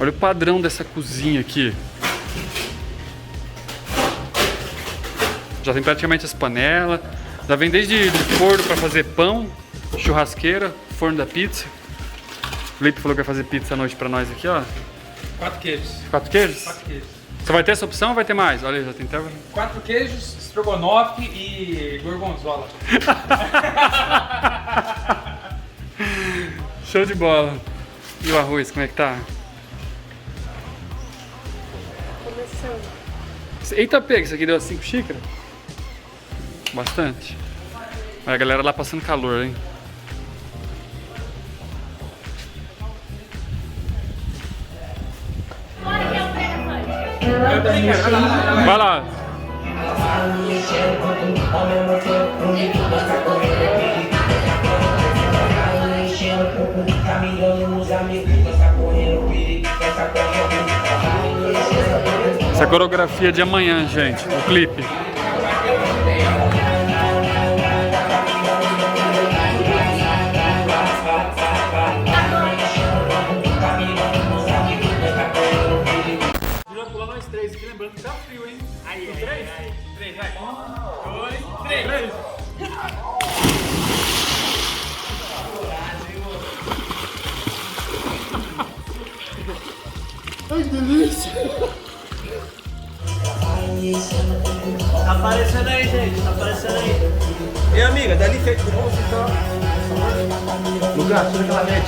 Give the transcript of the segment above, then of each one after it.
Olha o padrão dessa cozinha aqui. Já tem praticamente as panelas. Já vem desde forno para fazer pão, churrasqueira, forno da pizza. O Felipe falou que vai fazer pizza à noite pra nós aqui, ó. 4 queijos. 4 queijos? 4 queijos. Só vai ter essa opção ou vai ter mais? Olha, já tem até... 4 queijos, estrogonofe e gorgonzola. Show de bola. E o arroz, como é que tá? Começando. Eita, pega, isso aqui deu 5 xícaras? Bastante. Olha a galera lá passando calor, hein? Vai lá. Essa coreografia de amanhã, gente, o clipe. Pula nós 3 aqui, lembrando que tá frio, hein? Aí, 3? 3, vai. 1, 2, 3. Ai, que delícia! Tá aparecendo aí, gente, tá aparecendo aí. E amiga, dá licença de novo, então. Lugar, tira aquela net.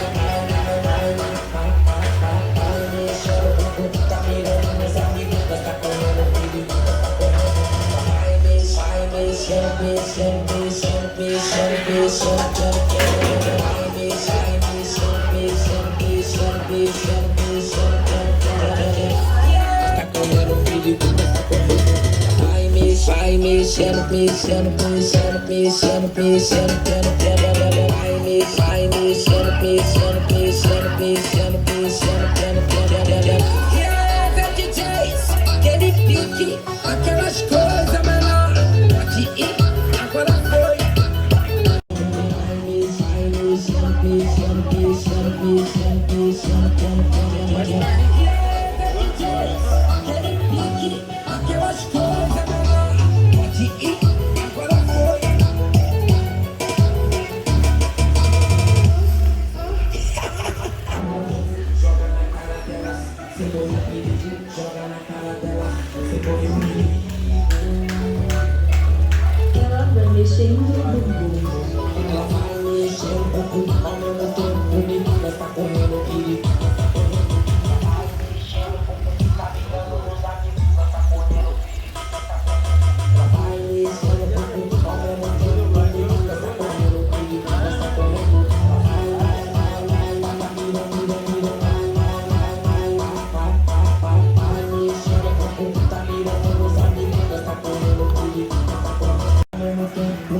Vai mexendo, mexendo, mexendo, mexendo, mexendo, vai mexendo, mexendo, mexendo, mexendo, mexendo. Yeah, DJs, aquele pique, aquelas coisas menor. Pode ir, agora foi. Vai mexendo, mexendo, mexendo, mexendo, mexendo. Yeah, DJs, aquele pique, aquelas coisas menor. Pode ir, agora foi. Joga na cara dela, sem boi perigo. Joga na cara dela, sem boi perigo. Ela vai mexendo no bumbum. Ela vai mexendo o bumbum ao mesmo tempo comigo. Nós tá correndo perigo. Ela vai mexendo o bumbum, tá virando nos amigos. Nós tá correndo perigo. Ela vai mexendo o bumbum ao mesmo tempo comigo. Nós tá correndo perigo. Nós tá correndo.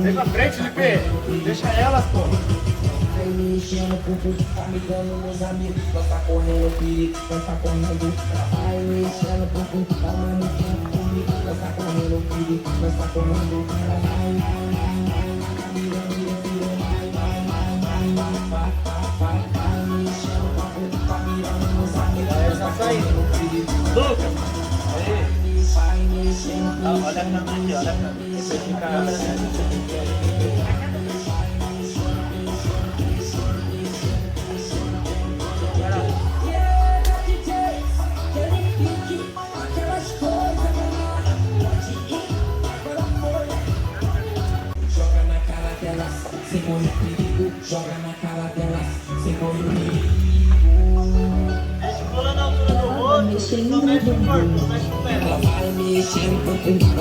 Vem pra frente, Felipe. Deixa elas, pô. Vai mexendo o bumbum, tá mirando nos amigos. Nós tá correndo perigo, nós tá correndo. Vai mexendo o bumbum, ao mesmo tempo comigo. Nós tá correndo perigo, nós tá correndo. Vai mexendo o bumbum, tá mirando nos amigos. Nós tá correndo perigo. Lucas. Vai mexendo, Olha a câmera aqui, olha a câmera. Você fica... Joga na cara dela, sem correr perigo. Joga na cara dela, sem correr perigo. Pula na altura do rosto, só mexe o corpo, mexe o pé. Ela vai mexendo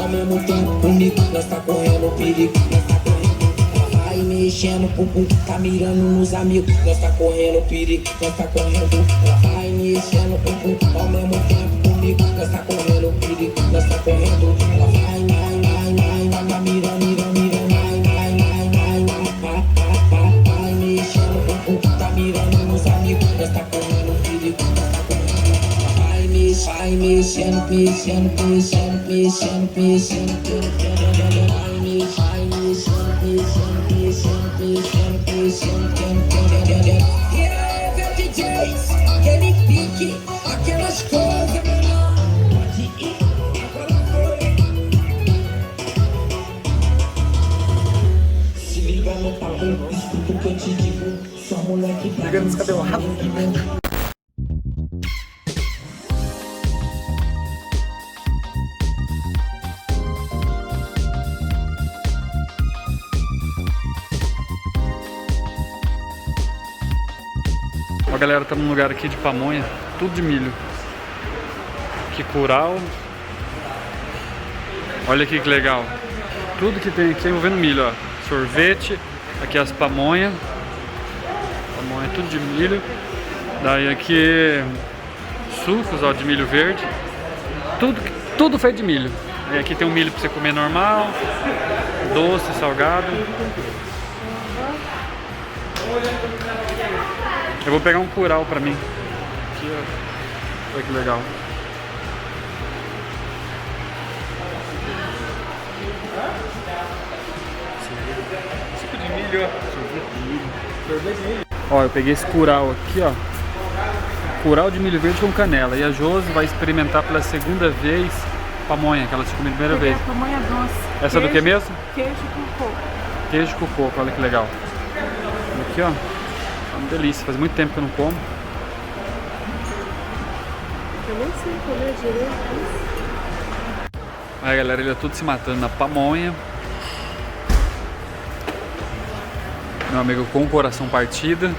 ao mesmo tempo comigo. Nós tá correndo perigo, nós tá correndo. Ela vai mexendo, tá mirando nos amigos. Nós tá correndo perigo, nós tá correndo. Ela vai mexendo ao mesmo tempo comigo. Nós tá correndo perigo, nós tá correndo. Ela vai mirando, vai mexendo, tá mirando nos amigos. Nós tá correndo perigo, nós tá correndo. Vai mexendo, mexendo, mexendo, mexendo, mexendo. Vai mexendo, mexendo, mexendo, mexendo. Yeah, DJs, aquele pique, aquela no papo, escuta o que eu te digo. Só moleque Pegando descabelado. Ó, galera, tá num lugar aqui de pamonha, tudo de milho. Que curau. Olha aqui que legal. Tudo que tem aqui é envolvendo milho, ó. Sorvete, aqui as pamonha. Pamonha tudo de milho. Daí aqui sucos, ó, de milho verde. Tudo feito de milho. E aqui tem um milho pra você comer normal, doce, salgado. Eu vou pegar um curau pra mim. Aqui, ó. Olha que legal. Suco de milho, ó. Sorvete de milho. Ó, eu peguei esse curau aqui, ó. Curau de milho verde com canela. E a Josi vai experimentar pela segunda vez pamonha, que ela tinha comido a primeira vez. Pamonha doce. Essa é do que mesmo? Queijo com coco. Queijo com coco, olha que legal. Aqui, ó. Uma delícia, faz muito tempo que eu não como. Eu nem sei comer direito. Aí, galera, ele é tudo se matando na pamonha. Meu amigo com o coração partido.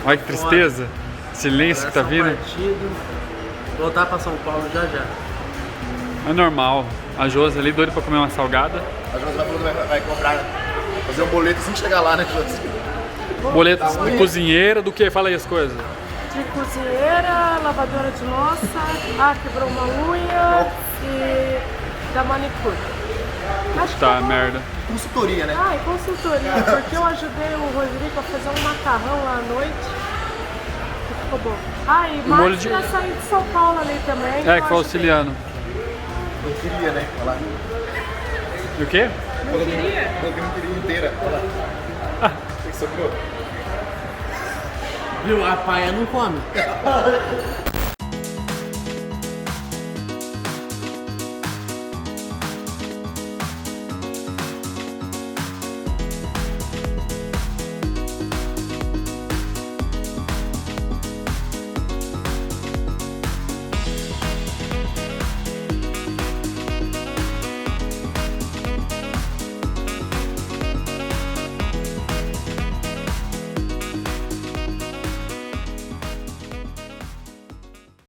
Olha que tristeza. Silêncio que tá vindo. Partido. Voltar pra São Paulo já já. É normal. A Josi ali doida pra comer uma salgada. A Josi vai comprar, fazer um boleto assim que chegar lá, né, Josi? Boleto de cozinheira, do que? Fala aí as coisas. De cozinheira, lavadora de louça, quebrou uma unha e da manicure. Acho que Tá, eu vou- merda. Consultoria, né? Ah, e consultoria, porque eu ajudei o Rodrigo a fazer um macarrão lá à noite. Que ficou bom. Ah, e molho Marcos de- ia sair de São Paulo ali também. É, eu que foi ajudei. auxiliando. Eu queria, né? Olha lá. E o quê? Falou que não queria inteira. Olha lá. O que sobrou? Viu? A paia não come.